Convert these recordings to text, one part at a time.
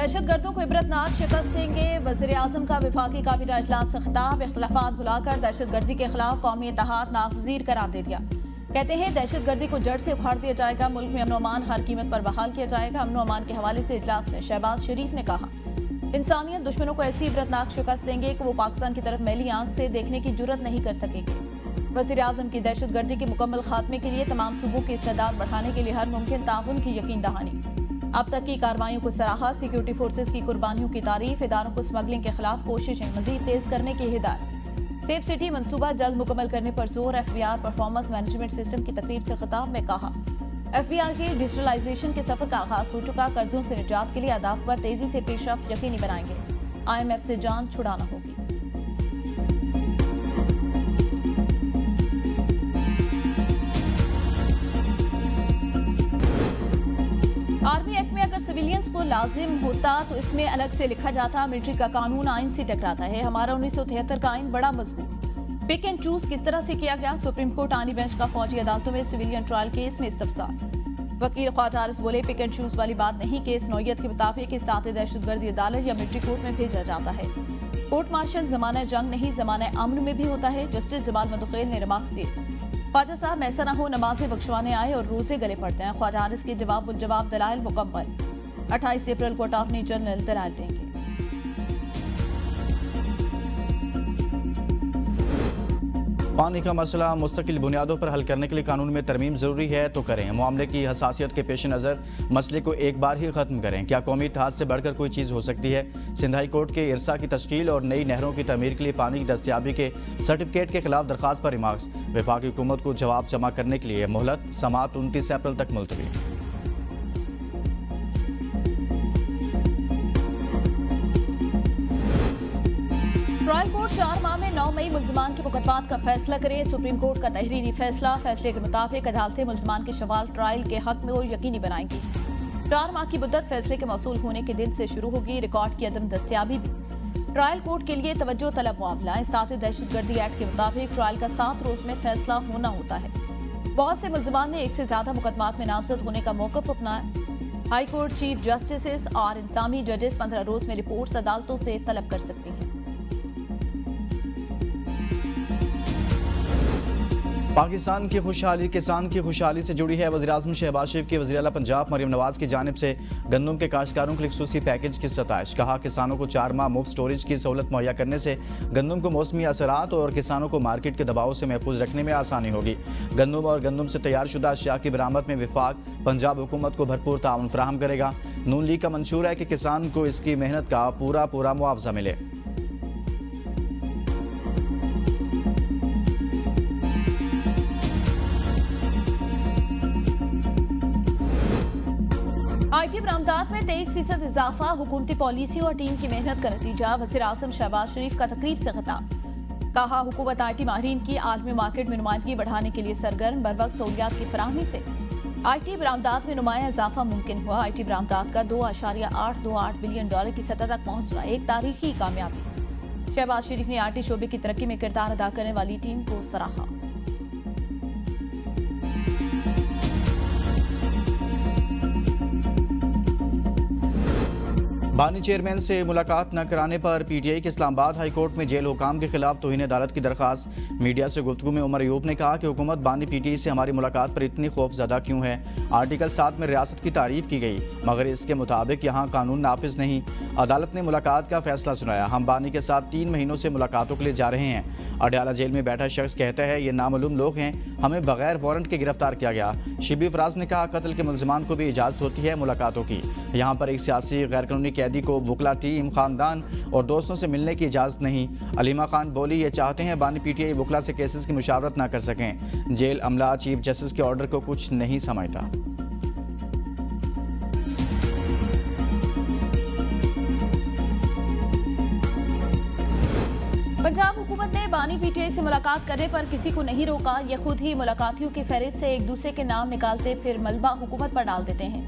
दहशतगर्दों को इबरतनाक शिकस्त देंगे। वज़ीर आज़म का वफाकी काबीना इजलास से खिताब। इख्तिलाफात भुलाकर दहशतगर्दी के खिलाफ कौमी इत्तेहाद नागज़ीर करार दे दिया। कहते हैं दहशतगर्दी को जड़ से उखाड़ दिया जाएगा। मुल्क में अमन अमान हर कीमत पर बहाल किया जाएगा। अमन अमान के हवाले से इजलास में शहबाज शरीफ ने कहा, इंसानियत दुश्मनों को ऐसी इबरतनाक शिकस्त देंगे कि वो पाकिस्तान की तरफ मैली आंख से देखने की जुर्रत नहीं कर सकेंगे। वज़ीर आज़म की दहशतगर्दी के मुकम्मल खात्मे के लिए तमाम सूबों की इस्तेदाद बढ़ाने के लिए हर मुमकिन ताउन की यकीन दहानी। अब तक की कार्रवाइयों को सराहा। सिक्योरिटी फोर्सेज की कुर्बानियों की तारीफ। इदारों को स्मगलिंग के खिलाफ कोशिशें मजीद तेज करने की हिदायत। सेफ सिटी मंसूबा जल्द मुकम्मल करने पर जोर। FBR परफॉर्मेंस मैनेजमेंट सिस्टम की तकरीब से खिताब में कहा, FBR के डिजिटलाइजेशन के सफर का आगाज हो चुका। कर्जों से निजात के लिए अहदाफ पर तेजी से पेशरफ्त यकीनी बनाएंगे। IMF से जान छुड़ाना होगी। आर्मी एक्ट में अगर सिविलियंस को लाजिम होता तो इसमें अलग से लिखा जाता। मिलिट्री का कानून आइन से टकराता है। हमारा 1973 का आइन बड़ा मजबूत। पिक एंड चूज किस तरह से किया गया। सुप्रीम कोर्ट आनी बेंच का फौजी अदालतों में सिविलियन ट्रायल केस में इस्तफसार। वकील ख्वाजा आरिस बोले, पिक एंड चूज वाली बात नहीं। केस नौयत के मुताबिक इस साथ दहशतगर्दी अदालत या मिलिट्री कोर्ट में भेजा जाता है। कोर्ट मार्शल जमाना जंग नहीं, जमाना अमन में भी होता है। जस्टिस जमाल मदुखैल ने रिमार्क दिए, ख्वाजा साहब ऐसा ना हो नमाजें बख्शवाने आए और रोजे गले पड़ जाएं। ख्वाजा आरिस के जवाब दलाइल मुकम्मल। 28 अप्रैल को अटॉर्नी जनरल दलाइल देंगे। पानी का मसला मुस्तकिल बुनियादों पर हल करने के लिए कानून में तरमीम जरूरी है तो करें। मामले की हसासियत के पेश नज़र मसले को एक बार ही खत्म करें। क्या कौमी इत्तेहाद से बढ़कर कोई चीज़ हो सकती है। सिंध हाई कोर्ट के इरसा की तश्कील और नई नहरों की तमीर के लिए पानी की दस्तियाबी के सर्टिफिकेट के खिलाफ दरखास्त पर रिमार्क्स। वफाकी हुकूमत को जवाब जमा करने के लिए मोहलत। समाअत 29 अप्रैल तक मुलतवी। ट्रायल कोर्ट 4 माह में 9 मई मुल्ज़िमान के मुकदमात का फैसला करे। सुप्रीम कोर्ट का तहरीरी फैसला। फैसले के मुताबिक अदालतें मुल्ज़िमान के सवाल ट्रायल के हक में वो यकीनी बनाएंगी। 4 माह की मुद्दत फैसले के मौसूल होने के दिन से शुरू होगी। रिकॉर्ड की अदम दस्तियाबी भी ट्रायल कोर्ट के लिए तवज्जो तलब मामला है। साथ ही दहशतगर्दी एक्ट के मुताबिक ट्रायल का 7 रोज में फैसला होना होता है। बहुत से मुल्ज़िमान ने एक से ज्यादा मुकदमात में नामजद होने का मौक़िफ़ अपनाया। हाई कोर्ट चीफ जस्टिस और इंसामी जजेस 15 रोज में रिपोर्ट्स अदालतों से तलब कर सकती हैं। पाकिस्तान की खुशहाली किसान की खुशहाली से जुड़ी है। वज़ीर-ए-आज़म शहबाज शरीफ की वज़ीर आला पंजाब मरियम नवाज की जानिब से गंदम के काश्तकारों के लिए खुसूसी पैकेज की सताइश। कहा, किसानों को 4 माह मुफ्त स्टोरेज की सहूलत मुहैया करने से गंदम को मौसमी असरात और किसानों को मार्केट के दबाव से महफूज रखने में आसानी होगी। गंदम और गंदम से तैयार शुदा अशिया की बरामद में विफाक पंजाब हुकूमत को भरपूर ताउन फराहम करेगा। नून लीग का मंशूर है कि किसान को इसकी मेहनत का पूरा मुआवजा मिले। IT बरामदात में 23% इजाफा। हुकूमती पॉलिसियों और टीम की मेहनत का नतीजा। वज़ीर आज़म शहबाज शरीफ का तकरीब से खिताब। कहा, हुकूमत IT माहिरीन की आलमी मार्केट में नुमाइंदगी बढ़ाने के लिए सरगर्म। बरवक्त सहूलियात की फराहमी से IT बरामदात में नुमाया इजाफा मुमकिन हुआ। IT बरामदात का $2.828 बिलियन की सतह तक पहुंचना एक तारीखी कामयाबी। शहबाज शरीफ ने IT शोबे की तरक्की में किरदार अदा करने वाली टीम को सराहा। बानी चेयरमैन से मुलाकात न कराने पर PTI के इस्लामाबाद हाई कोर्ट में जेल हुकाम के खिलाफ तौहीन अदालत की दरखास्त। मीडिया से गुफ्तगू में उमर अयूब ने कहा कि हुकूमत बानी PTI से हमारी मुलाकात पर इतनी खौफजदा क्यों है। आर्टिकल 7 में रियासत की तारीफ की गई मगर इसके मुताबिक यहाँ कानून नाफिज नहीं। अदालत ने मुलाकात का फैसला सुनाया। हम बानी के साथ 3 महीनों से मुलाकातों के लिए जा रहे हैं। अडयाला जेल में बैठा शख्स कहता है ये नामालूम लोग हैं, हमें बगैर वारंट के गिरफ्तार किया गया। शिबी फराज ने कहा, कत्ल के मुल्ज़िमान को भी इजाज़त होती है मुलाकातों की। यहाँ पर एक सियासी गैर कानूनी कैदी को वकला टीम, खानदान और दोस्तों से मिलने की इजाज़त नहीं। अलीमा खान बोली, ये चाहते हैं बानी PTI वकला से केसेस की मुशावरत ना कर सकें। जेल अमला चीफ जस्टिस के ऑर्डर को कुछ नहीं समझता। पंजाब हुकूमत ने बानी PTI से मुलाकात करने पर किसी को नहीं रोका। ये खुद ही मुलाकातियों की फहरिस्त से एक दूसरे के नाम निकालते फिर मलबा हुकूमत पर डाल देते हैं।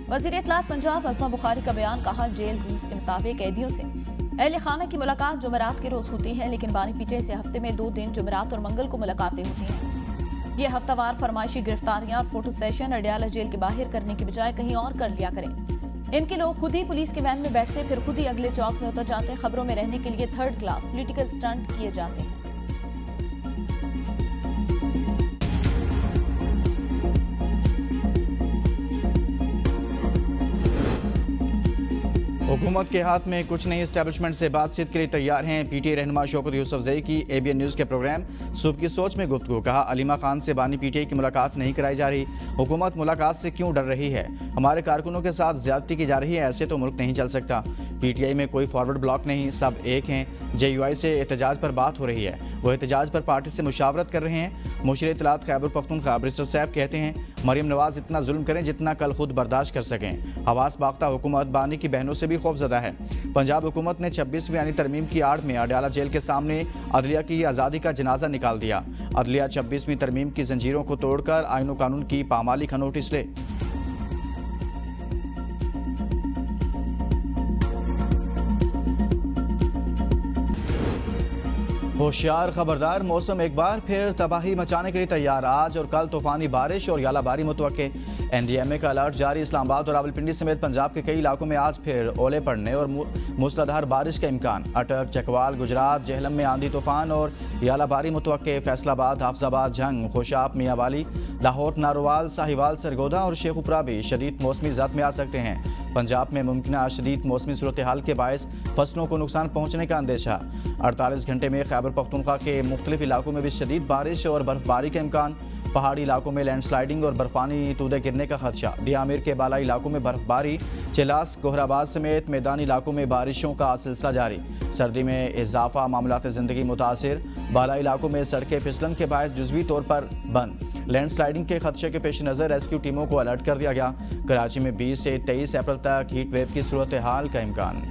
वज़ीर इत्तलात पंजाब अस्मा बुखारी का बयान। कहा, जेल रूल्स के मुताबिक कैदियों से अहले खाना की मुलाकात जुमेरात के रोज होती है, लेकिन बानी PTI से हफ्ते में 2 दिन जुमेरात और मंगल को मुलाकातें होती हैं। ये हफ्तावार फरमाइशी गिरफ्तारियां और फोटो सेशन अडयाला जेल के बाहर करने की बजाय कहीं और कर लिया करें। इनके लोग खुद ही पुलिस के वैन में बैठते फिर खुद ही अगले चौक में उतर जाते। खबरों में रहने के लिए थर्ड क्लास पॉलिटिकल स्टंट किए जाते हैं। हुकूमत के हाथ में कुछ नहीं, एस्टैब्लिशमेंट से बातचीत के लिए तैयार हैं। पीटीआई रहनुमा शौकत यूसुफजई की एबीएन न्यूज़ के प्रोग्राम सुबह की सोच में गुफ्तगू। कहा, अलीमा खान से बानी पीटीआई की मुलाकात नहीं कराई जा रही। हुकूमत मुलाकात से क्यों डर रही है? हमारे कारकुनों के साथ ज्यादती की जा रही है, ऐसे तो मुल्क नहीं चल सकता। पीटीआई में कोई फॉरवर्ड ब्लॉक नहीं, सब एक हैं। JUI से एहतजाज पर बात हो रही है, वो एहतजाज पर पार्टी से मुशावरत कर रहे हैं। मुशीर इत्तलात खैबर पख्तूनख्वा बैरिस्टर सैफ कहते हैं, मरीम नवाज इतना जुल्म करें जितना कल खुद बर्दाश्त कर सकें। हवास बाख्ता हुकूमत बानी की बहनों से भी खौफजदा है। पंजाब हुकूमत ने 26वीं यानी तरमीम की आड़ में अडयाला जेल के सामने अदलिया की आज़ादी का जनाजा निकाल दिया। अदलिया 26वीं तरमीम की जंजीरों को तोड़कर आईन व कानून की पामाली का नोटिस ले। होशियार खबरदार, मौसम एक बार फिर तबाही मचाने के लिए तैयार। आज और कल तूफानी बारिश और यालाबारी मुतवक्के। NDMA का अलर्ट जारी। इस्लामाबाद और रावलपिंडी समेत पंजाब के कई इलाकों में आज फिर ओले पड़ने और मूसलाधार बारिश का इम्कान। अटक, चकवाल, गुजरात, जेहलम में आंधी तूफान और यालाबारी मुतवक्के। फैसलाबाद, हाफजाबाद, झंग, खुशाब, मियाँवाली, लाहौर, नारोवाल, साहिवाल, सरगोदा और शेखुपुरा भी शदीद मौसमी ज़द में आ सकते हैं। पंजाब में मुमकिन शदीद मौसमी सूरत हाल के बायस फसलों को नुकसान पहुँचने का अंदेशा। 48 घंटे में खैबर पख्तूनख्वा के मुख्तलिफ इलाकों में भी शदीद बारिश और बर्फबारी का इम्कान। पहाड़ी इलाकों में लैंडस्लाइडिंग और बर्फानी तूदे गिरने का खदशा। दियामिर के बालाई इलाकों में बर्फबारी। चिलास, कोहराबाद समेत मैदानी इलाकों में बारिशों का सिलसिला जारी। सर्दी में इजाफा, मामलात ज़िंदगी मुतासिर। बालाई इलाकों में सड़कें फिसलन के बायस जुज़वी तौर पर बंद। लैंडस्लाइडिंग के खदशे के पेश नज़र रेस्क्यू टीमों को अलर्ट कर दिया गया। कराची में 20 से 23 अप्रैल तक हीट वेव की सूरत हाल का इम्कान।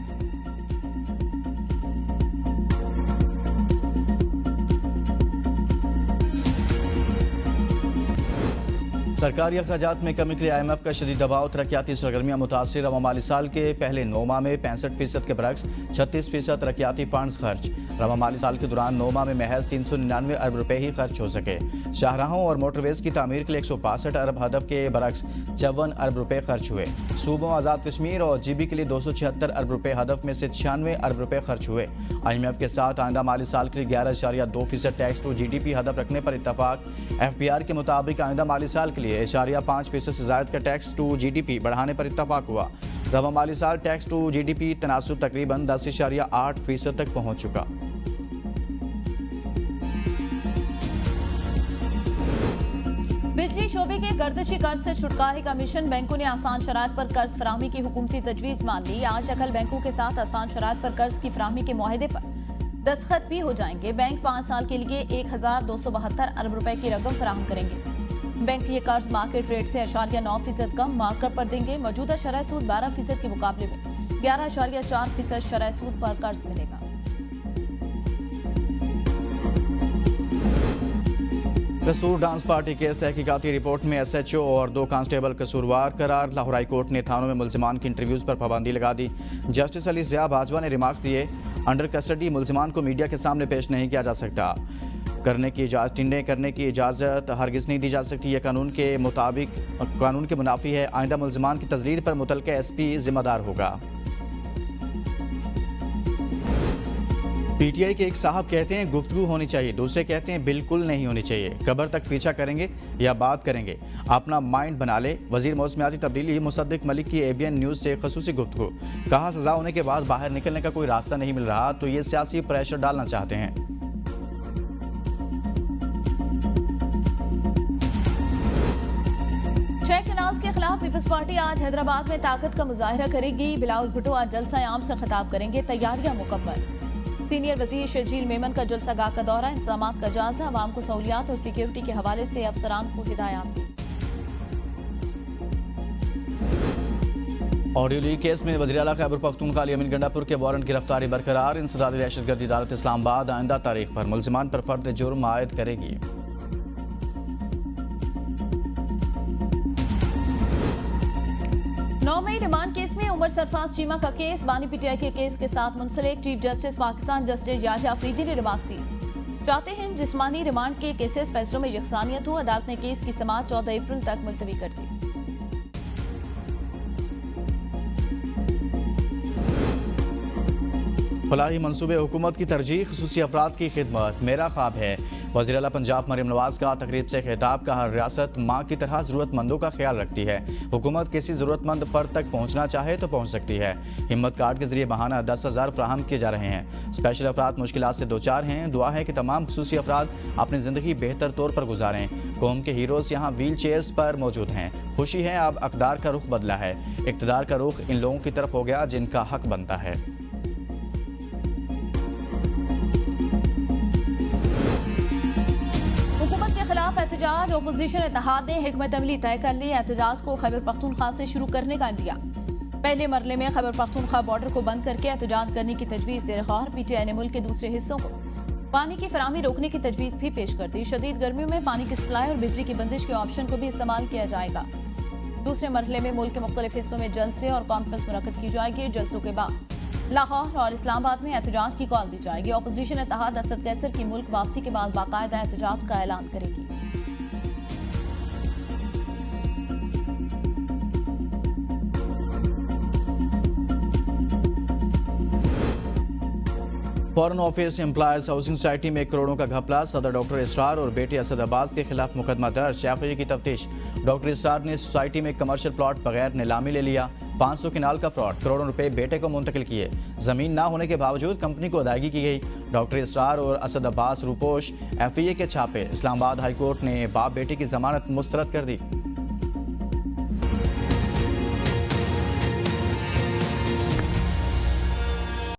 सरकारी अखराजात में कमी के लिए IMF का शदीद दबाव। तरक्याती सरगर्मियाँ मुतासिर। रवा माली साल के पहले 9 माह में 65% के बरक्स 36% तरक्याती फंड्स खर्च। रवा माली साल के दौरान 9 माह में महज 399 अरब रुपए ही खर्च हो सके। शाहराहों और मोटरवेज की तामीर के लिए 165 अरब हदफ के बरक्स 54 अरब रुपए खर्च हुए। सूबों, आज़ाद कश्मीर और GB के लिए 276 अरब रुपए हदफ में से 96 अरब रुपए खर्च हुए। IMF के साथ आइंदा माली साल के लिए 11.2% टैक्स टू GDP हदफ रखने पर इत्तफाक। FBR के मुताबिक आइंदा माली साल के लिए 5% से ज़ायद का टैक्स टू GDP बढ़ाने पर इत्तफाक हुआ। रवा माली साल टैक्स टू GDP तनासुब तकरीबन 10.8% तक पहुँच चुका। बिजली शोबे के गर्दिशी कर्ज से छुटकारे का मिशन। बैंकों ने आसान शराइत पर कर्ज फराहमी की हुकूमती तजवीज़ मान ली। आज अकल बैंकों के साथ आसान शराइत पर कर्ज की फराहमी के मुआहदे पर दस्तखत भी हो जाएंगे। बैंक 5 साल के लिए 1272 अरब रुपए की रकम फराहम करेंगे। बैंक ये कर्ज मार्केट रेट से 0.9% कम मार्कर पर देंगे। मौजूदा शरह सूद 12% के मुकाबले में 11.4% शरह सूद पर कर्ज मिलेगा। कसूर डांस पार्टी केस तहकीकाती रिपोर्ट में SHO और 2 कांस्टेबल कसूरवार करार। लाहौर हाई कोर्ट ने थानों में मुल्जिमान की इंटरव्यूज़ पर पाबंदी लगा दी। जस्टिस अली ज़िया बाजवा ने रिमार्क्स दिए, अंडर कस्टडी मुल्जिमान को मीडिया के सामने पेश नहीं किया जा सकता। टिंडे करने की इजाज़त हरगिज़ नहीं दी जा सकती। यह कानून के मुताबिक कानून के मुनाफी है। आइंदा मुल्जिमान की तजरीर पर मुतलका SP जिम्मेदार होगा। PTI के एक साहब कहते हैं गुफ्तगू होनी चाहिए, दूसरे कहते हैं बिल्कुल नहीं होनी चाहिए। कब्र तक पीछा करेंगे या बात करेंगे, अपना माइंड बना ले। वजीर मौसमियाती तब्दीली मुसद्दिक मलिक की ABN न्यूज़ से खसूसी गुफ्तगू। कहा, सजा होने के बाद बाहर निकलने का कोई रास्ता नहीं मिल रहा तो ये सियासी प्रेशर डालना चाहते हैं। शेख नवाज के खिलाफ पीपल्स पार्टी आज हैदराबाद में ताकत का मुजाहिरा करेगी। बिलावल भुट्टो आज जलसा आम से खिताब करेंगे। तैयारियां मुकम्मल। सीनियर वजीर शर्जील मेमन का जलसा गाह का दौरा। इंतजामात का जायजा। अवाम को सहूलियात और सिक्योरिटी के हवाले से अफसरान को हिदायत दी। ऑडियो लीक केस में वज़ीर आला खैबर पख्तूनख्वा अमीन गंडापुर के वारंट गिरफ्तारी बरकरार। इंसदादी दहशतगर्दी अदालत इस्लामाबाद आइंदा तारीख पर मुल्जिमान पर फर्द जुर्म आयद करेगी। 9 मई रिमांड केस में उमर सरफराज चीमा का केस बानी PTI के केस के साथ मुंसलिक। Chief justice Pakistan justice Yahya Afridi ने रिमार्क दी। चाहते हैं जिस्मानी रिमांड के केसेस फैसलों में यकसानियत हो। अदालत ने केस की समाअत 14 अप्रैल तक मुलतवी कर दी। फलाही मंसूबे हुकूमत की तरजीह खसूसी अफराद की खिदमत मेरा ख्वाब है। वज़ीर आला पंजाब मरियम नवाज का तकरीब से खिताब का हर रियासत माँ की तरह ज़रूरतमंदों का ख्याल रखती है। हुकूमत किसी ज़रूरतमंद फ़र्द तक पहुँचना चाहे तो पहुँच सकती है। हिम्मत कार्ड के जरिए माहाना 10,000 फ्राहम किए जा रहे हैं। स्पेशल अफराद मुश्किलात से दो चार हैं। दुआ है कि तमाम खसूसी अफराद अपनी ज़िंदगी बेहतर तौर पर गुजारें। कौम के हीरोज़ यहाँ व्हील चेयर्स पर मौजूद हैं। खुशी है अब अक़दार का रुख बदला है। इक़्तिदार का रुख इन लोगों की तरफ हो गया जिनका हक बनता है। हुकूमत के खिलाफ एहतजाज। अपोजिशन इत्तेहाद ने हिकमत अमली तय कर ली। एहतजाज को खैबर पख्तूनख्वा से शुरू करने का इंदिया। पहले मरले में खैबर पख्तूनख्वा बॉर्डर को बंद करके एहतजाज करने की तजवीज़ ज़ेर-ए-गौर। पीटीआई ने मुल्क के दूसरे हिस्सों को पानी की फराहमी रोकने की तजवीज़ भी पेश कर दी। शदीद गर्मियों में पानी की सप्लाई और बिजली की बंदिश के ऑप्शन को भी इस्तेमाल किया जाएगा। दूसरे मरहले में मुल्क के मुख्तलिफ हिस्सों में जलसे और कॉन्फ्रेंस मुनक्कद की जाएगी। जलसों के बाद लाहौर और इस्लामाबाद में एहतजाज की कॉल दी जाएगी। अपोजिशन इत्तेहाद असद कैसर की मुल्क वापसी के बाद बाकायदा एहतजाज का ऐलान करेगी। Foreign office employees housing society में करोड़ों का घपला। सदर डॉक्टर इसरार और बेटे असद अब्बास के खिलाफ मुकदमा दर्ज। एफआईए की तफ्तीश। डॉक्टर इसरार ने सोसाइटी में कमर्शियल प्लॉट बगैर नीलामी ले लिया। 500 किनाल का फ्रॉड। करोड़ों रुपए बेटे को मुंतकिल किए। जमीन ना होने के बावजूद कंपनी को अदायगी की गई। डॉक्टर इसरार और असद अब्बास रूपोश। एफआईए के छापे। इस्लामाबाद हाईकोर्ट ने बाप बेटे की जमानत मुस्तरद कर दी।